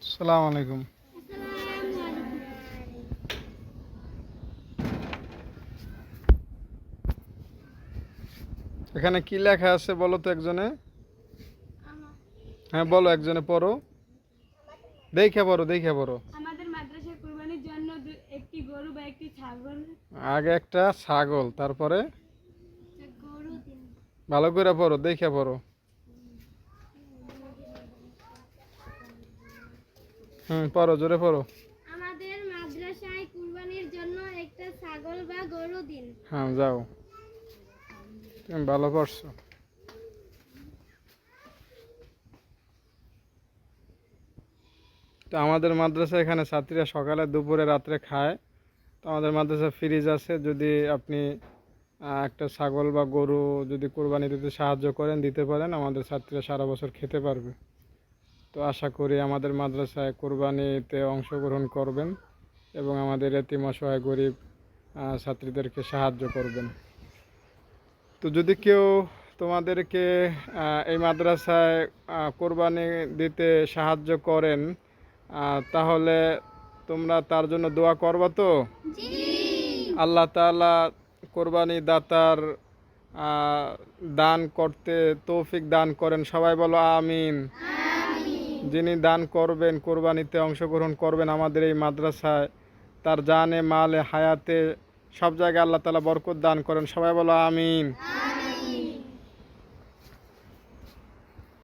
আসসালামু আলাইকুম। এখানে কি লেখা আছে বলো তো একজনে? হ্যাঁ বলো, একজনে পড়ো, দেখে পড়ো। আমাদের মাদ্রাসায় কুরবানির জন্য একটি গরু বা একটি ছাগল। আগে একটা ছাগল, তারপরে গরু দিন। ভালো করে পড়ো, দেখে পড়ো। পড়ো, জোরে পড়ো। আমাদের মাদ্রাসায় কুরবানির জন্য একটা ছাগল বা গরু দিন। হ্যাঁ যাও, তুমি ভালো পড়ছো। তো আমাদের মাদ্রাসা এখানে ছাত্রীরা সকালে দুপুরে রাত্রে খায়। তো আমাদের মাদ্রাসা ফ্রিজ আছে, যদি আপনি একটা ছাগল বা গরু যদি কোরবানি দিতে সাহায্য করেন, দিতে পারেন, আমাদের ছাত্রীরা সারা বছর খেতে পারবে। তো আশা করি আমাদের মাদ্রাসায় কোরবানিতে অংশগ্রহণ করবেন এবং আমাদের এতিম অসহায় গরিব ছাত্রীদেরকে সাহায্য করবেন। তো যদি কেউ তোমাদেরকে এই মাদ্রাসায় কোরবানি দিতে সাহায্য করেন, তাহলে তোমরা তার জন্য দোয়া করবা তো? আল্লাহ তাআলা কোরবানি দাতার দান করতে তৌফিক দান করেন। সবাই বলো আমিন। যিনি দান করবেন, কোরবানিতে অংশগ্রহণ করবেন আমাদের এই মাদ্রাসায়, তার জানে মালে হায়াতে সব জায়গায় আল্লাহ তাআলা বরকত দান করেন। সবাই বলো আমিন।